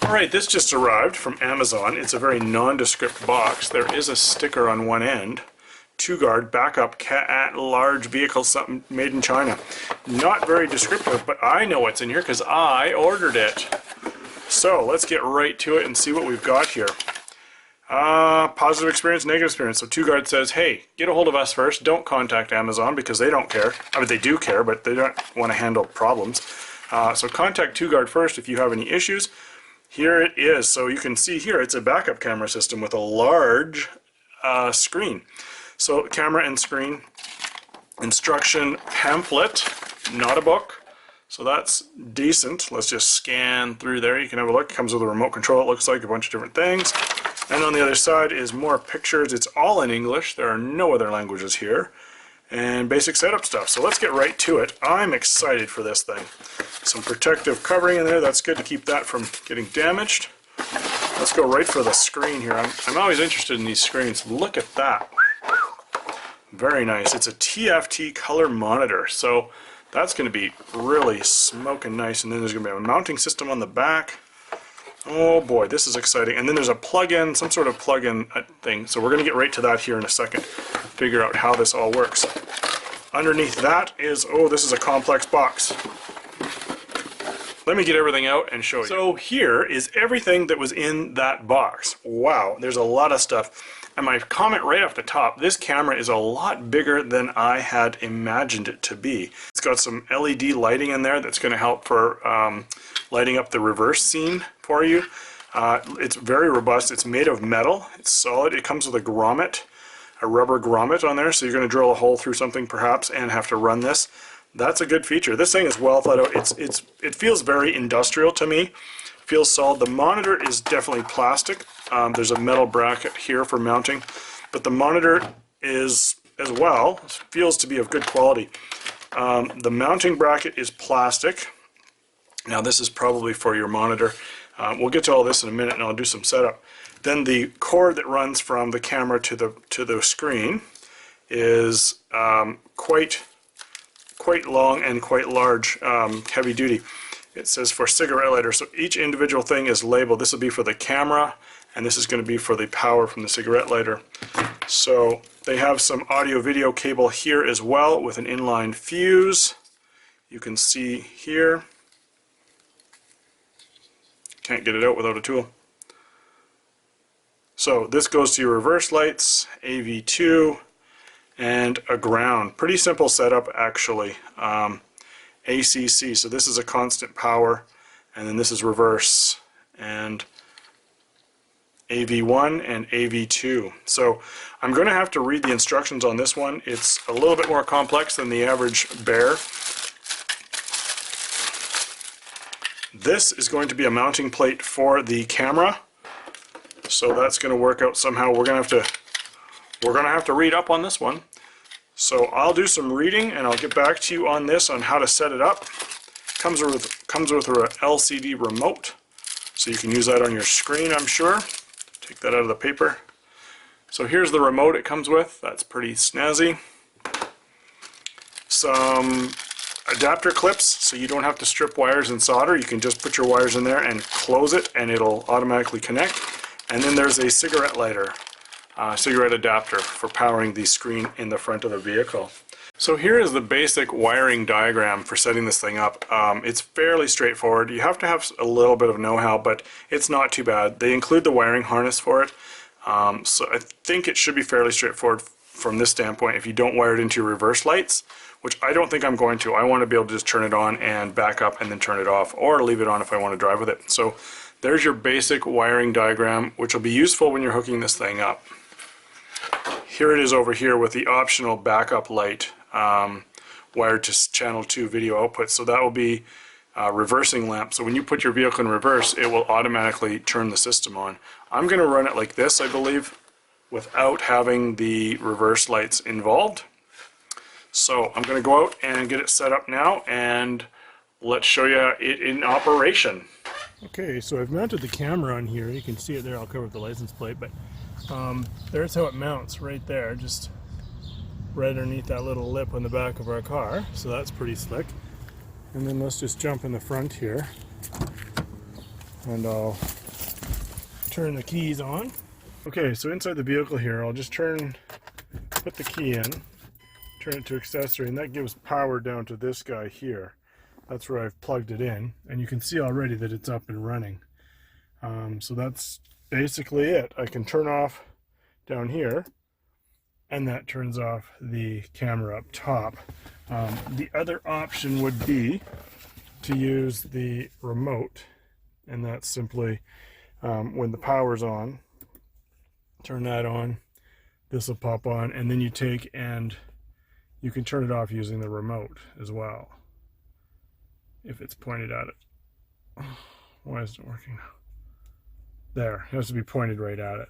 Alright, this just arrived from Amazon. It's a very nondescript box. There is a sticker on one end. Toguard backup large vehicle, something made in China. Not very descriptive, but I know what's in here because I ordered it. So let's get right to it and see what we've got here. Positive experience, negative experience. So Toguard says, hey, get a hold of us first. Don't contact Amazon because they don't care. I mean, they do care, but they don't want to handle problems. So contact Toguard first if you have any issues. Here it is. So you can see here it's a backup camera system with a large screen. So camera and screen, instruction pamphlet, not a book. So that's decent. Let's just scan through there. You can have a look. It comes with a remote control, it looks like, a bunch of different things. And on the other side is more pictures. It's all in English. There are no other languages here. And basic setup stuff. So let's get right to it. I'm excited for this thing. Some protective covering in there. That's good to keep that from getting damaged. Let's go right for the screen here. I'm always interested in these screens. Look at that. Very nice. It's a TFT color monitor. So that's going to be really smoking nice. And then there's going to be a mounting system on the back. Oh boy, this is exciting. And then there's a plug-in, some sort of plug-in thing. So we're going to get right to that here in a second. Figure out how this all works. Underneath that is, oh, this is a complex box. Let me get everything out and show you. So here is everything that was in that box. Wow, there's a lot of stuff. And my comment right off the top, this camera is a lot bigger than I had imagined it to be. It's got some LED lighting in there that's going to help for lighting up the reverse scene for you. It's very robust. It's made of metal. It's solid. It comes with a grommet, a rubber grommet on there, so you're going to drill a hole through something perhaps and have to run this. That's a good feature. This thing is well thought out. It feels very industrial to me. Feels solid. The monitor is definitely plastic. There's a metal bracket here for mounting, but the monitor is as well, feels to be of good quality. The mounting bracket is plastic. Now this is probably for your monitor. We'll get to all this in a minute and I'll do some setup. Then the cord that runs from the camera to the screen is quite long and quite large, heavy duty. It says for cigarette lighter, so each individual thing is labeled. This will be for the camera and this is going to be for the power from the cigarette lighter. So they have some audio video cable here as well with an inline fuse. You can see here. Can't get it out without a tool. So this goes to your reverse lights, AV2, and a ground. Pretty simple setup actually. ACC, so this is a constant power, and then this is reverse, and AV1 and AV2. So I'm going to have to read the instructions on this one. It's a little bit more complex than the average bear. This is going to be a mounting plate for the camera, so that's going to work out somehow. We're going to have to read up on this one. So I'll do some reading and I'll get back to you on this, on how to set it up. Comes with a LCD remote, so you can use that on your screen, I'm sure. Take that out of the paper. So here's the remote it comes with. That's pretty snazzy. Some adapter clips, so you don't have to strip wires and solder. You can just put your wires in there and close it and it'll automatically connect. And then there's a cigarette lighter. Cigarette adapter for powering the screen in the front of the vehicle. So here is the basic wiring diagram for setting this thing up. It's fairly straightforward. You have to have a little bit of know-how, but it's not too bad. They include the wiring harness for it, so I think it should be fairly straightforward from this standpoint if you don't wire it into your reverse lights, which I don't think I'm going to. I want to be able to just turn it on and back up and then turn it off, or leave it on if I want to drive with it. So there's your basic wiring diagram, which will be useful when you're hooking this thing up. Here it is over here with the optional backup light wired to channel 2 video output. So that will be a reversing lamp. So when you put your vehicle in reverse, it will automatically turn the system on. I'm going to run it like this, I believe, without having the reverse lights involved. So I'm going to go out and get it set up now, and let's show you it in operation. Okay, so I've mounted the camera on here. You can see it there. I'll cover the license plate, but there's how it mounts right there, just right underneath that little lip on the back of our car. So that's pretty slick. And then let's just jump in the front here, and I'll turn the keys on. Okay, so inside the vehicle here, I'll just put the key in, turn it to accessory, and that gives power down to this guy here. That's where I've plugged it in, and you can see already that it's up and running. So that's basically it. I can turn off down here, and that turns off the camera up top. The other option would be to use the remote, and that's simply when the power's on, turn that on, this will pop on, and then you take and you can turn it off using the remote as well if it's pointed at it. Why isn't it working now? There, it has to be pointed right at it.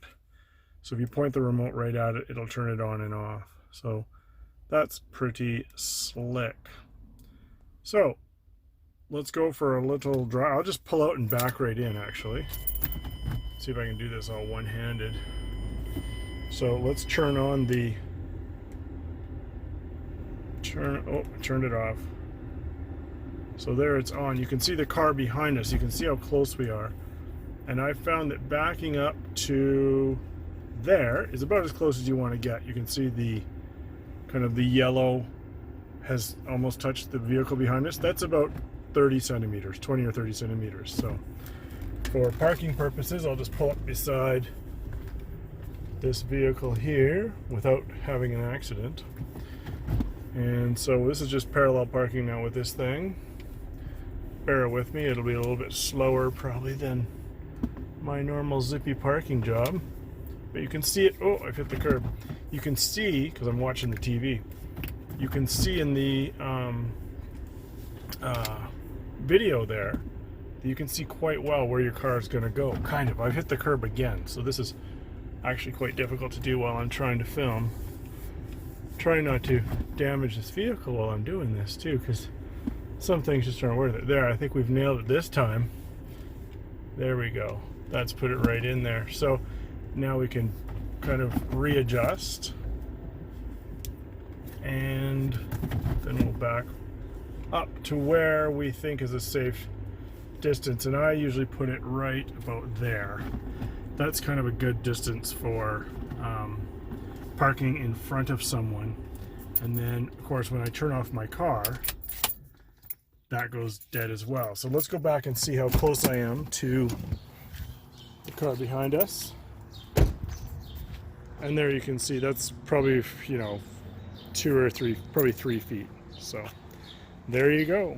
So if you point the remote right at it, it'll turn it on and off. So that's pretty slick. So let's go for a little drive. I'll just pull out and back right in, actually. See if I can do this all one-handed. So let's turn on the turned it off. So there it's on. You can see the car behind us. You can see how close we are. And I found that backing up to there is about as close as you want to get. You can see the kind of the yellow has almost touched the vehicle behind us. That's about 30 centimeters, 20 or 30 centimeters. So for parking purposes, I'll just pull up beside this vehicle here without having an accident. And so this is just parallel parking now with this thing. Bear with me, it'll be a little bit slower probably than my normal zippy parking job. But you can see it. Oh, I've hit the curb. You can see, because I'm watching the TV, you can see in the video there, you can see quite well where your car is going to go. Kind of. I've hit the curb again, so this is actually quite difficult to do while I'm trying to film. Try not to damage this vehicle while I'm doing this too, because some things just aren't worth it. There, I think we've nailed it this time. There we go. That's put it right in there. So now we can kind of readjust, and then we'll back up to where we think is a safe distance, and I usually put it right about there. That's kind of a good distance for parking in front of someone. And then of course when I turn off my car, that goes dead as well. So let's go back and see how close I am to the car behind us. And there you can see that's probably, you know, 2 or 3, probably 3 feet. So there you go.